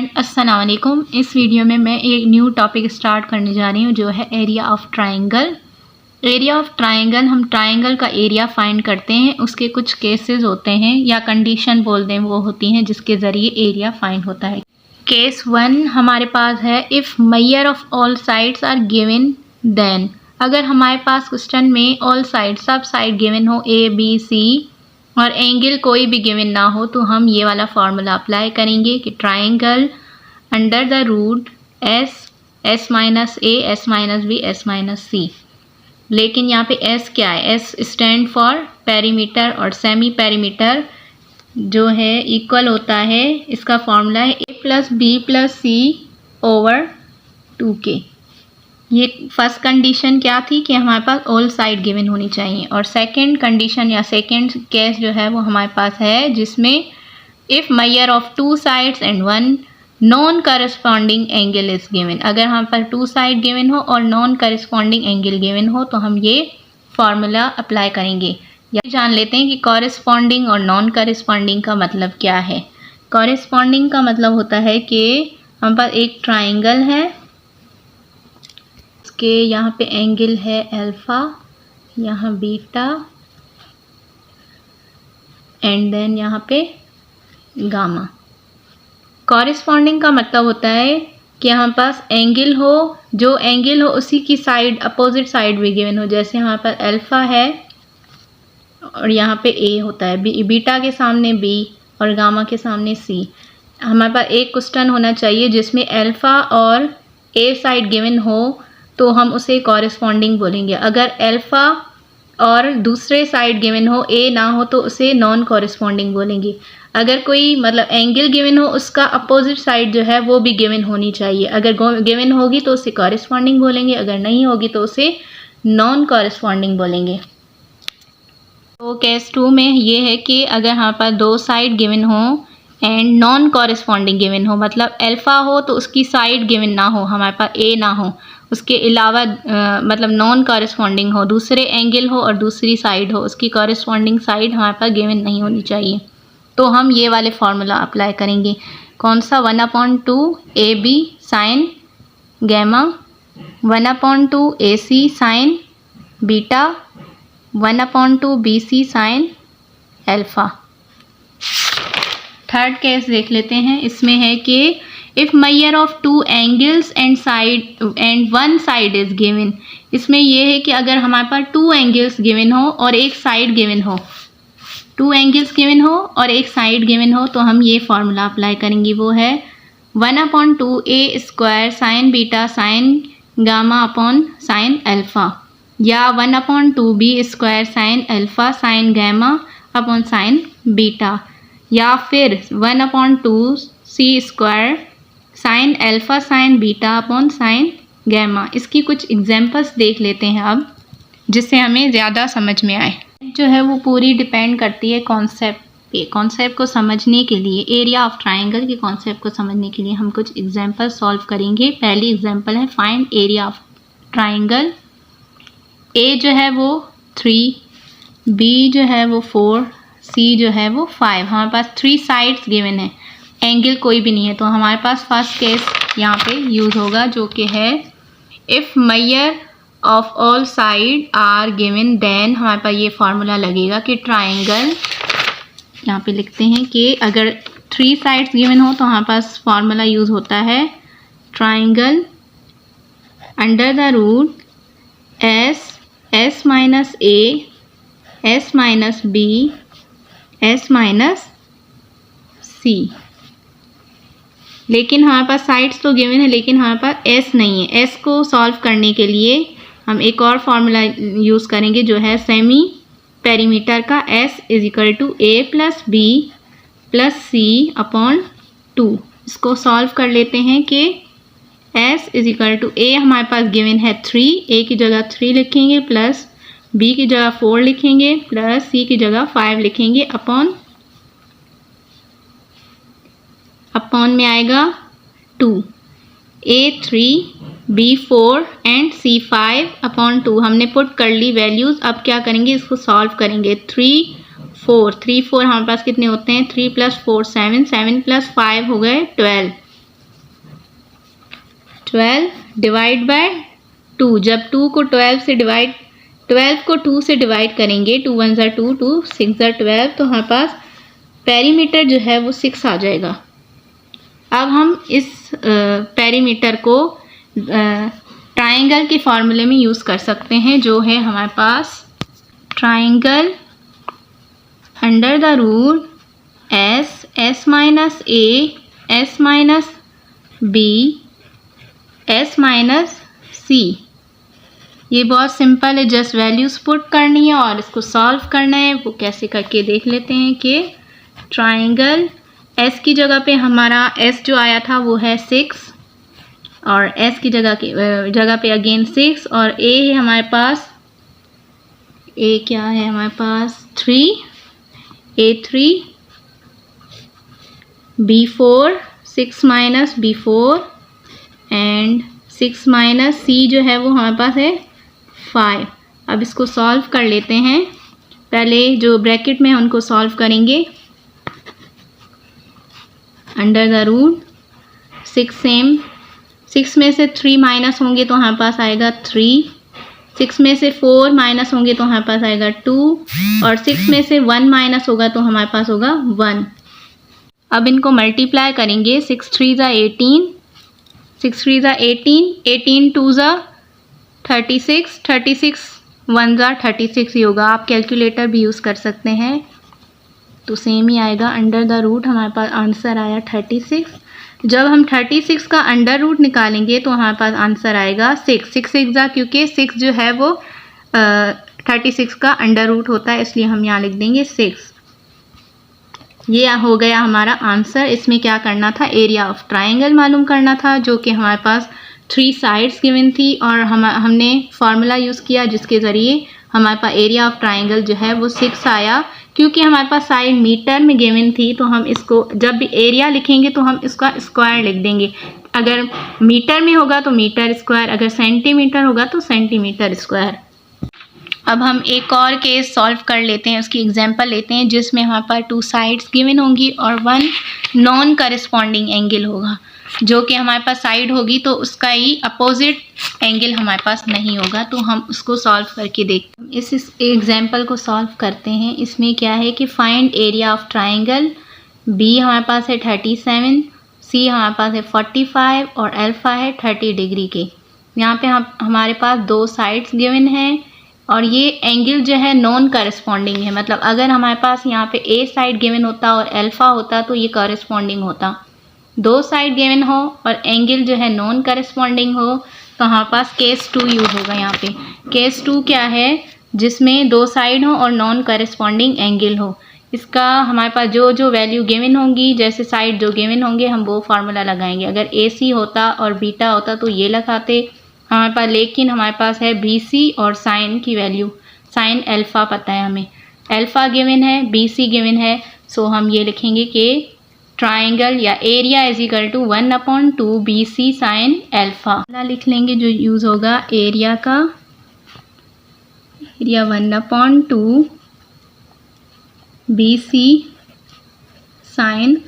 Friend अस्सलाम वालेकुम। इस वीडियो में मैं एक न्यू टॉपिक स्टार्ट करने जा रही हूँ जो है area of triangle. Area of triangle, हम ट्राइंगल का एरिया फाइंड करते हैं। उसके कुछ केसेस होते हैं या कंडीशन बोल दें वो होती हैं जिसके ज़रिए एरिया फाइंड होता है। केस 1 हमारे पास है if measure of all sides are given then. अगर हमारे पास क्वेश्चन में ऑल साइड सब साइड गिवन हो ए बी सी और एंगल कोई भी गिवन ना हो तो हम ये वाला फार्मूला अप्लाई करेंगे कि triangle under the root S minus A S minus B S minus C. लेकिन यहाँ पे एस क्या है? एस स्टैंड फॉर पेरीमीटर और सेमी पेरीमीटर जो है इक्वल होता है, इसका फॉर्मूला है A plus B plus C over 2k। ये फर्स्ट कंडीशन क्या थी कि हमारे पास ऑल साइड गिवन होनी चाहिए। और सेकंड कंडीशन या सेकंड केस जो है वो हमारे पास है जिसमें if measure of two sides and one non corresponding angle is given. अगर हमारे पास टू साइड गिवन हो और नॉन करस्पॉन्डिंग एंगल गिवन हो तो हम ये फार्मूला अप्लाई करेंगे। या जान लेते हैं कि कॉरेस्पॉन्डिंग और नॉन करस्पॉन्डिंग का मतलब क्या है। कॉरेस्पॉन्डिंग का मतलब होता है कि हमारे पास एक ट्राइंगल है के यहाँ पे एंगल है अल्फा, यहाँ बीटा एंड देन यहाँ पे गामा। कॉरेस्पॉन्डिंग का मतलब होता है कि हमारे पास एंगल हो, जो एंगल हो उसी की साइड अपोजिट साइड भी गिवन हो। जैसे हमारे पास अल्फा है और यहाँ पे ए होता है, बीटा के सामने बी और गामा के सामने सी। हमारे पास एक क्वेश्चन होना चाहिए जिसमें अल्फा और ए साइड गिवन हो तो हम उसे कॉरेस्पॉन्डिंग बोलेंगे। अगर अल्फा और दूसरे साइड गिवन हो ए ना हो तो उसे नॉन कॉरेस्पॉन्डिंग बोलेंगे। अगर कोई मतलब एंगल गिवन हो उसका अपोजिट साइड जो है वो भी गिवन होनी चाहिए। अगर गिवन होगी तो उसे कॉरेस्पॉन्डिंग बोलेंगे, अगर नहीं होगी तो उसे नॉन कॉरेस्पॉन्डिंग बोलेंगे। तो केस 2 में ये है कि अगर हमारे पास दो साइड गिवन हो एंड नॉन कॉरेस्पॉन्डिंग गिवन हो, मतलब अल्फा हो तो उसकी साइड गिवन ना हो, हमारे पास ए ना हो, उसके अलावा मतलब नॉन कॉरेस्पॉन्डिंग हो, दूसरे एंगल हो और दूसरी साइड हो, उसकी कॉरेस्पॉन्डिंग साइड हमारे पास गिवन नहीं होनी चाहिए। तो हम ये वाले फार्मूला अप्लाई करेंगे। कौन सा? 1/2 A B sine gamma, 1/2 A C sine beta, 1/2 B C sine alpha. Third case देख लेते हैं। इसमें है कि if measure of two angles and one side is given. इसमें यह है कि अगर हमारे पास टू एंगल्स गिवन हो और एक साइड गिवन हो, टू एंगल्स गिवन हो और एक साइड गिवन हो तो हम ये फार्मूला अप्लाई करेंगे। वो है 1/2 A square sine beta sine gamma upon sine alpha, या 1/2 B square sine alpha sine gamma upon sine beta, या फिर 1/2 C square sine alpha sine beta upon sine gamma. इसकी कुछ एग्जांपल्स देख लेते हैं अब जिससे हमें ज़्यादा समझ में आए। जो है वो पूरी डिपेंड करती है कॉन्सेप्ट पे। कॉन्सेप्ट को समझने के लिए, एरिया ऑफ ट्राइंगल के कॉन्सेप्ट को समझने के लिए हम कुछ एग्जांपल सॉल्व करेंगे। पहली एग्जांपल है फाइंड एरिया ऑफ ट्राइंगल। ए जो है वो 3, बी जो है वो 4, सी जो है वो 5। हमारे पास 3 साइड्स गिवन है, एंगल कोई भी नहीं है। तो हमारे पास फर्स्ट केस यहाँ पे यूज़ होगा जो कि है if measure of all side are given then. हमारे पास ये फार्मूला लगेगा कि ट्राइंगल, यहाँ पे लिखते हैं कि अगर 3 साइड्स गिवन हो तो हमारे पास फार्मूला यूज़ होता है triangle under the root S minus A S minus B S minus C. लेकिन हमारे पास साइड्स तो गिवन है लेकिन हमारे पास एस नहीं है। एस को सॉल्व करने के लिए हम एक और फार्मूला यूज़ करेंगे जो है सेमी पेरीमीटर का। S is equal to A plus B plus C upon 2। इसको सॉल्व कर लेते हैं कि S is equal to A हमारे पास गिवन है 3, ए की जगह 3 लिखेंगे, प्लस बी की जगह 4 लिखेंगे, प्लस सी की जगह 5 लिखेंगे, अपॉन में आएगा 2। ए 3 बी 4 एंड सी 5 अपॉन 2 हमने पुट कर ली वैल्यूज़। अब क्या करेंगे, इसको सॉल्व करेंगे। 3 4 हमारे पास कितने होते हैं? 3 + 4 7, 7 + 5 हो गए 12। 12 डिवाइड बाय 2। जब 2 को 12 से डिवाइड 12 को 2 से डिवाइड करेंगे, 2 1 ज़ा 2, 2 6 ज़ा 12, तो हमारे पास पेरीमीटर जो है वो 6 आ जाएगा। अब हम इस पेरीमीटर को ट्राइंगल के फॉर्मूले में यूज़ कर सकते हैं, जो है हमारे पास triangle under the root S, S minus A, S minus B, S minus C. ये बहुत सिंपल है, जस्ट वैल्यूज पुट करनी है और इसको सॉल्व करना है। वो कैसे करके देख लेते हैं कि ट्राइंगल एस की जगह पे हमारा एस जो आया था वो है 6 और एस की जगह पे अगेन 6 और ए है हमारे पास, ए क्या है हमारे पास 3, A3, B4, 6 minus B4 and 6 minus C जो है वो हमारे पास है 5। अब इसको सॉल्व कर लेते हैं। पहले जो ब्रैकेट में है उनको सॉल्व करेंगे। अंडर द रूट 6 में से 3 माइनस होंगे तो हमारे पास आएगा 3, 6 में से 4 माइनस होंगे तो हमारे पास आएगा 2 और 6 में से 1 माइनस होगा तो हमारे पास होगा 1। अब इनको मल्टीप्लाई करेंगे। 6 3 ज़ा 18, 6 3 ज़ा 18, 18 2 ज़ा 36, 36 1 ज़ा 36 ही होगा। आप कैलकुलेटर भी यूज़ कर सकते हैं तो सेम ही आएगा। अंडर द रूट हमारे पास आंसर आया 36। जब हम 36 का अंडर रूट निकालेंगे तो हमारे पास आंसर आएगा 6। 6 ज़ा, क्योंकि 6 जो है वो 36 का अंडर रूट होता है, इसलिए हम यहाँ लिख देंगे 6। ये हो गया हमारा आंसर। इसमें क्या करना था, एरिया ऑफ ट्राइंगल मालूम करना था, जो कि हमारे पास 3 साइड्स गिवन थी और हमने फार्मूला यूज़ किया जिसके ज़रिए हमारे पास एरिया ऑफ ट्राइंगल जो है वो 6 आया। क्योंकि हमारे पास साइड मीटर में गिवन थी तो हम इसको जब भी एरिया लिखेंगे तो हम इसका स्क्वायर लिख देंगे। अगर मीटर में होगा तो मीटर स्क्वायर, अगर सेंटीमीटर होगा तो सेंटीमीटर स्क्वायर। अब हम एक और केस सॉल्व कर लेते हैं, उसकी एग्जांपल लेते हैं जिसमें हमारे पास 2 साइड्स गिवन होंगी और 1 नॉन करस्पॉन्डिंग एंगल होगा, जो कि हमारे पास साइड होगी तो उसका ही अपोजिट एंगल हमारे पास नहीं होगा। तो हम उसको सॉल्व करके देखते हैं। इस एग्जांपल को सॉल्व करते हैं। इसमें क्या है कि find area of triangle. B हमारे पास है 37, सी हमारे पास है 45 और अल्फा है 30 डिग्री के। यहाँ पे हमारे पास 2 साइड्स गिवन हैं और ये एंगल जो है नॉन करस्पॉन्डिंग है। मतलब अगर हमारे पास यहाँ पे ए साइड गिवन होता और अल्फा होता तो ये करस्पॉन्डिंग होता। 2 साइड गिवन हो और एंगल जो है नॉन करस्पॉन्डिंग हो तो हमारे पास केस 2 यूज होगा। यहाँ पे केस 2 क्या है, जिसमें 2 साइड हो और नॉन करस्पॉन्डिंग एंगल हो। इसका हमारे पास जो वैल्यू गिवन होंगी, जैसे साइड जो गिवन होंगे हम वो फार्मूला लगाएंगे। अगर ए सी होता और बीटा होता तो ये लगाते हमारे पास, लेकिन हमारे पास है बी सी और साइन की वैल्यू, साइन अल्फा पता है हमें, अल्फा गिवन है, बी सी गिवन है। सो हम ये लिखेंगे कि ट्राइंगल या area is equal to 1/2 B C sine alpha लिख लेंगे। जो यूज़ होगा एरिया का, area 1/2 B C sine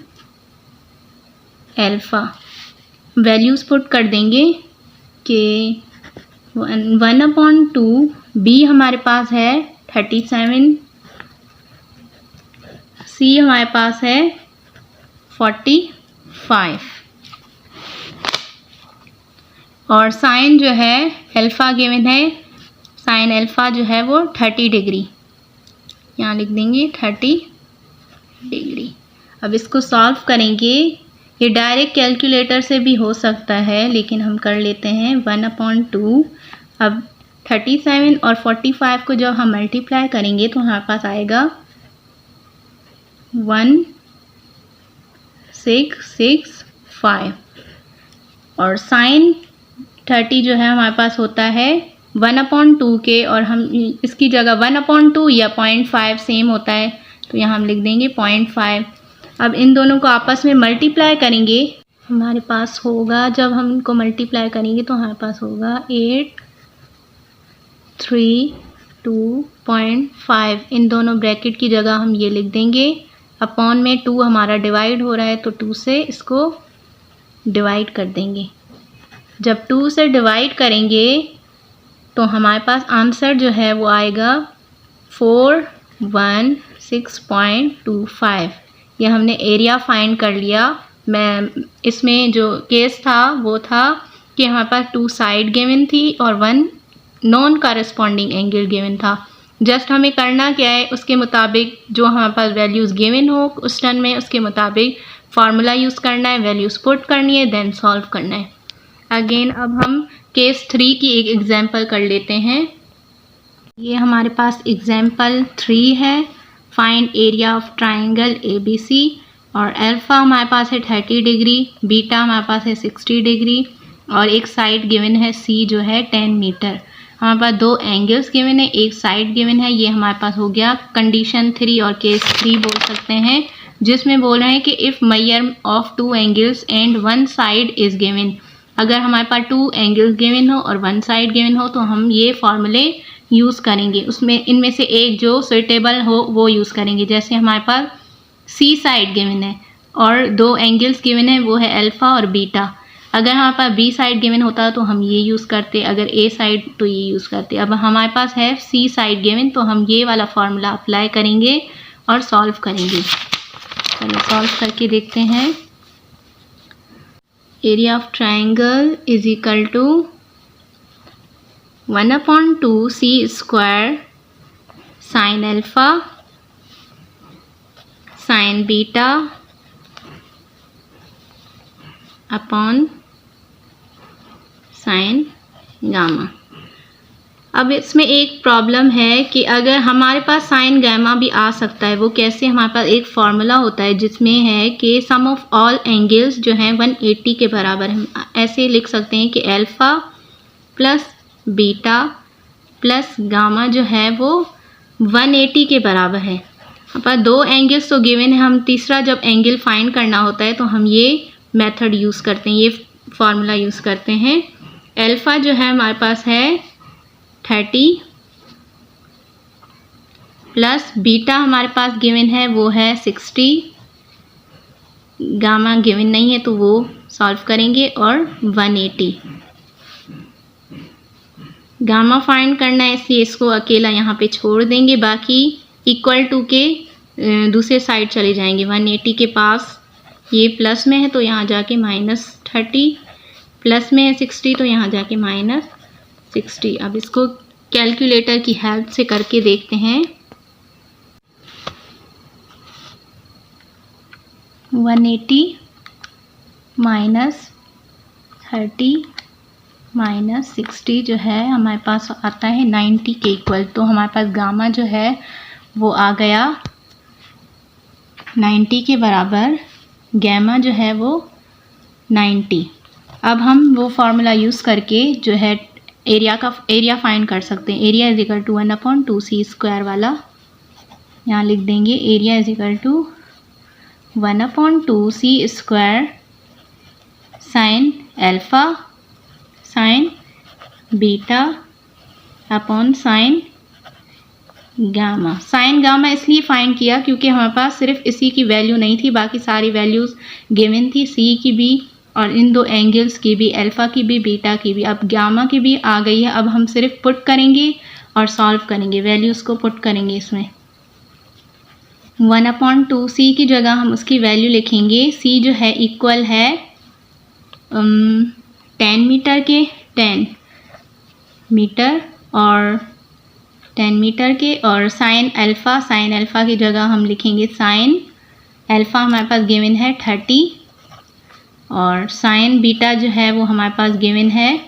alpha. Values put कर देंगे कि 1/2 बी हमारे पास है 37, सी हमारे पास है 45 और साइन जो है अल्फा गिवन है, साइन अल्फा जो है वो 30 डिग्री, यहाँ लिख देंगे 30 डिग्री। अब इसको सॉल्व करेंगे। ये डायरेक्ट कैलकुलेटर से भी हो सकता है लेकिन हम कर लेते हैं 1/2। अब 37 और 45 को जब हम मल्टीप्लाई करेंगे तो हमारे पास आएगा 1665 और साइन 30 जो है हमारे पास होता है 1/2 के, और हम इसकी जगह 1/2 या 0.5 सेम होता है तो यहाँ हम लिख देंगे 0.5। अब इन दोनों को आपस में मल्टीप्लाई करेंगे, हमारे पास होगा, जब हम इनको मल्टीप्लाई करेंगे तो हमारे पास होगा 832.5। इन दोनों ब्रैकेट की जगह हम ये लिख देंगे, अपॉन में 2 हमारा डिवाइड हो रहा है तो 2 से इसको डिवाइड कर देंगे। जब 2 से डिवाइड करेंगे तो हमारे पास आंसर जो है वो आएगा 416.25। ये हमने एरिया फाइंड कर लिया। मैं इसमें जो केस था वो था कि हमारे पास 2 साइड गिवन थी और 1 नॉन कॉरेस्पॉन्डिंग एंगल गिवन था। जस्ट हमें करना क्या है, उसके मुताबिक जो हमारे पास वैल्यूज़ गिवन हो उस टर्म में, उसके मुताबिक फार्मूला यूज़ करना है, वैल्यूज़ पुट करनी है, देन सॉल्व करना है। अगेन अब हम केस 3 की एक एग्जांपल कर लेते हैं। ये हमारे पास एग्जांपल 3 है। Find area of triangle ABC और अल्फ़ा हमारे पास है 30 डिग्री, बीटा हमारे पास है 60 डिग्री और एक साइड गिवन है C जो है 10 मीटर। हमारे पास 2 एंगल्स गिवन है, एक साइड गिवन है। ये हमारे पास हो गया कंडीशन 3 और केस 3 बोल सकते हैं, जिसमें बोल रहे हैं कि if measure of 2 angles and 1 side is given. अगर हमारे पास 2 एंगल्स गिवन हो और 1 साइड गिवन हो तो हम ये फॉर्मूले यूज़ करेंगे। उसमें इनमें से एक जो सुइटेबल हो वो यूज़ करेंगे। जैसे हमारे पास C साइड गिवन है और 2 एंगल्स गिवन है, वो है अल्फ़ा और बीटा। अगर हमारे पास B साइड गिवन होता तो हम ये यूज़ करते, अगर A साइड तो ये यूज़ करते। अब हमारे पास है C साइड गिवन तो हम ये वाला फार्मूला अप्लाई करेंगे और सॉल्व करेंगे। चलो सॉल्व करके देखते हैं। Area of triangle is equal to 1/2 C square sine alpha sine beta upon sine gamma. अब इसमें एक प्रॉब्लम है कि अगर हमारे पास साइन गामा भी आ सकता है, वो कैसे, हमारे पास एक फार्मूला होता है जिसमें है कि सम ऑफ ऑल एंगल्स जो हैं 180 के बराबर। हम ऐसे लिख सकते हैं कि alpha plus beta plus gamma जो है वो 180 के बराबर है। हमारे पास 2 एंगल्स तो गिवन है, हम तीसरा जब एंगल फाइंड करना होता है तो हम ये मेथड यूज़ करते हैं, ये फार्मूला यूज़ करते हैं। अल्फ़ा जो है हमारे पास है 30 प्लस बीटा हमारे पास गिवन है वो है 60, गामा गिवन नहीं है तो वो सॉल्व करेंगे, और 180। गामा फाइंड करना है इसलिए इसको अकेला यहाँ पे छोड़ देंगे, बाकी इक्वल टू के दूसरे साइड चले जाएंगे। 180 के पास ये प्लस में है तो यहाँ जाके -30, प्लस में है 60 तो यहाँ जाके -60। अब इसको कैलकुलेटर की हेल्प से करके देखते हैं। 180 -30 -60 जो है हमारे पास आता है 90 के इक्वल। तो हमारे पास गामा जो है वो आ गया 90 के बराबर, गैमा जो है वो 90। अब हम वो फार्मूला यूज़ करके जो है एरिया फाइंड कर सकते हैं। Area is equal to 1/2 C square वाला यहाँ लिख देंगे। Area is equal to 1/2 C square sine alpha sine beta upon sine gamma. Sine gamma इसलिए फाइंड किया क्योंकि हमारे पास सिर्फ इसी की वैल्यू नहीं थी, बाकी सारी वैल्यूज़ गिवन थी, C की भी और इन 2 एंगल्स की भी, अल्फ़ा की भी, बीटा की भी। अब गामा की भी आ गई है। अब हम सिर्फ पुट करेंगे और सॉल्व करेंगे, वैल्यूज़ को पुट करेंगे इसमें। 1/2 C की जगह हम उसकी वैल्यू लिखेंगे। C जो है इक्वल है 10 मीटर के, 10 मीटर और 10 मीटर के, और साइन अल्फ़ा की जगह हम लिखेंगे साइन अल्फ़ा हमारे पास गिवन है 30 और साइन बीटा जो है वो हमारे पास गिवन है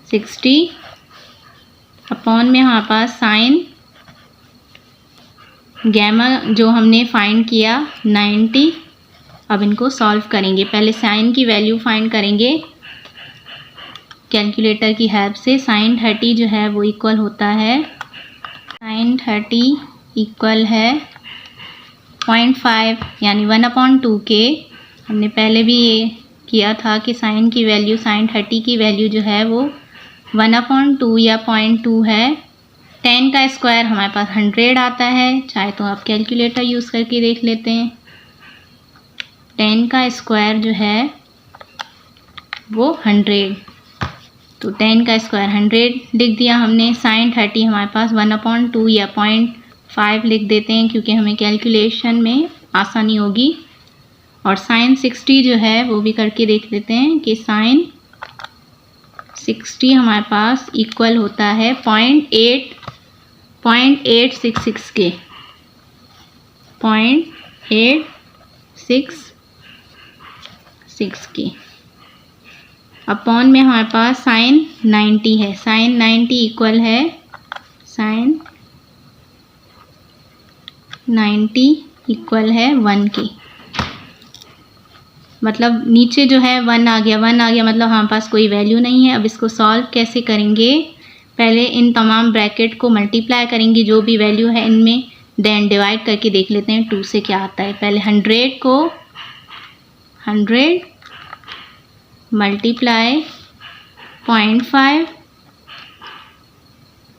60 अपॉन में हमारे पास साइन गैमा जो हमने फाइंड किया 90। अब इनको सॉल्व करेंगे। पहले साइन की वैल्यू फाइंड करेंगे कैलकुलेटर की हेल्प से। साइन 30 जो है वो इक्वल होता है, साइन 30 इक्वल है 0.5 यानी 1/2 के। हमने पहले भी ये किया था कि साइन की वैल्यू, साइन 30 की वैल्यू जो है वो 1/2 या 0.2 है। 10 का स्क्वायर हमारे पास 100 आता है, चाहे तो आप कैलकुलेटर यूज़ करके देख लेते हैं। 10 का स्क्वायर जो है वो 100, तो 10 का स्क्वायर 100 लिख दिया हमने। साइन 30 हमारे पास 1/2 या 0.5 लिख देते हैं क्योंकि हमें कैलकुलेशन में आसानी होगी। और साइन 60 जो है वो भी करके देख लेते हैं कि साइन 60 हमारे पास इक्वल होता है 0.866 के, 0.866 के अपॉन में हमारे पास साइन 90 है। साइन 90 इक्वल है, साइन 90 इक्वल है 1 के। मतलब नीचे जो है 1 आ गया, 1 आ गया मतलब हमारे पास कोई वैल्यू नहीं है। अब इसको सॉल्व कैसे करेंगे, पहले इन तमाम ब्रैकेट को मल्टीप्लाई करेंगे जो भी वैल्यू है इनमें, देन डिवाइड करके देख लेते हैं 2 से क्या आता है। पहले 100 को 100 मल्टीप्लाई 0.5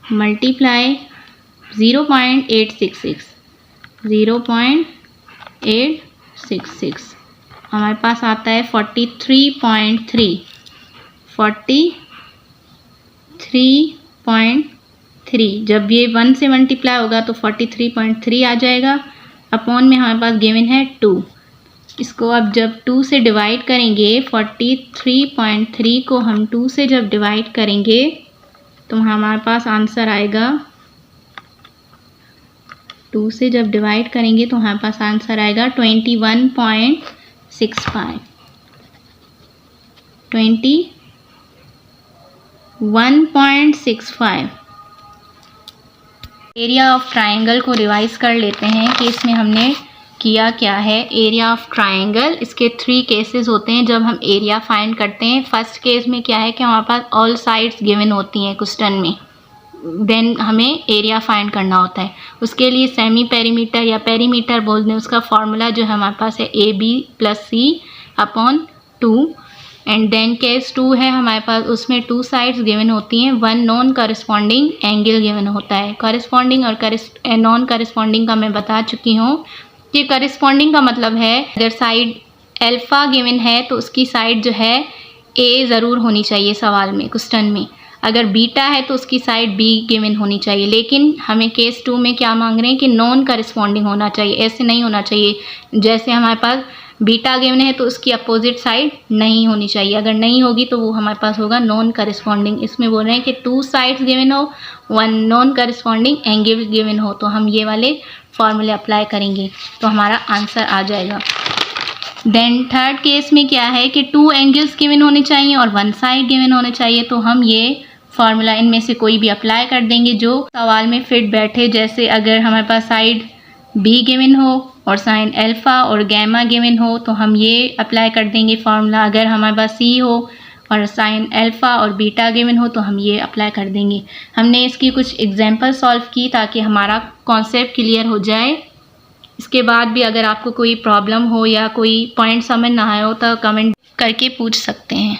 मल्टीप्लाई 0.866 0.866 हमारे पास आता है 43.3 43.3। जब ये 1 से मल्टीप्लाई होगा तो 43.3 आ जाएगा। अपॉन में हमारे पास गिवन है 2। इसको अब जब 2 से डिवाइड करेंगे, 43.3 को हम 2 से जब डिवाइड करेंगे तो हमारे पास आंसर आएगा, 2 से जब डिवाइड करेंगे तो हमारे पास आंसर आएगा 21.65 21.65। एरिया ऑफ ट्राइंगल को रिवाइज कर लेते हैं कि इसमें हमने किया क्या है। एरिया ऑफ ट्राइंगल, इसके 3 केसेस होते हैं जब हम एरिया फाइंड करते हैं। फर्स्ट केस में क्या है कि हमारे पास ऑल साइड्स गिवन होती हैं क्वेश्चन में, देन हमें एरिया फाइंड करना होता है। उसके लिए सेमी पेरीमीटर या पेरीमीटर बोलते हैं, उसका फॉर्मूला जो है हमारे पास है AB + C/2। And then case 2 है हमारे पास, उसमें 2 साइड्स गिवन होती हैं, 1 नॉन करस्पॉन्डिंग एंगल गिवन होता है। करस्पॉन्डिंग और नॉन करस्पॉन्डिंग का मैं बता चुकी हूँ कि करस्पॉन्डिंग का मतलब है अगर साइड अल्फ़ा गिवन है तो उसकी साइड जो है A ज़रूर होनी चाहिए सवाल में, क्वेश्चन में। अगर बीटा है तो उसकी साइड B गिवन होनी चाहिए। लेकिन हमें केस 2 में क्या मांग रहे हैं कि नॉन करस्पॉन्डिंग होना चाहिए, ऐसे नहीं होना चाहिए। जैसे हमारे पास बीटा गिवन है तो उसकी अपोजिट साइड नहीं होनी चाहिए, अगर नहीं होगी तो वो हमारे पास होगा नॉन करस्पॉन्डिंग। इसमें बोल रहे हैं कि 2 साइड्स गिवन हो, 1 नॉन करस्पॉन्डिंग एंगल गिवन हो, तो हम ये वाले फॉर्मूले अप्लाई करेंगे तो हमारा आंसर आ जाएगा। देन थर्ड केस में क्या है कि 2 एंगल्स गिवन होने चाहिए और 1 साइड गिवन होने चाहिए, तो हम ये फॉर्मूला इनमें से कोई भी अप्लाई कर देंगे जो सवाल में फिट बैठे। जैसे अगर हमारे पास साइड B गिवन हो और साइन अल्फ़ा और गैमा गिवन हो तो हम ये अप्लाई कर देंगे फॉर्मूला। अगर हमारे पास C हो और साइन अल्फ़ा और बीटा गिवन हो तो हम ये अप्लाई कर देंगे। हमने इसकी कुछ एग्जांपल सॉल्व की ताकि हमारा कॉन्सेप्ट क्लियर हो जाए। इसके बाद भी अगर आपको कोई प्रॉब्लम हो या कोई पॉइंट समझ ना आया हो तो कमेंट करके पूछ सकते हैं।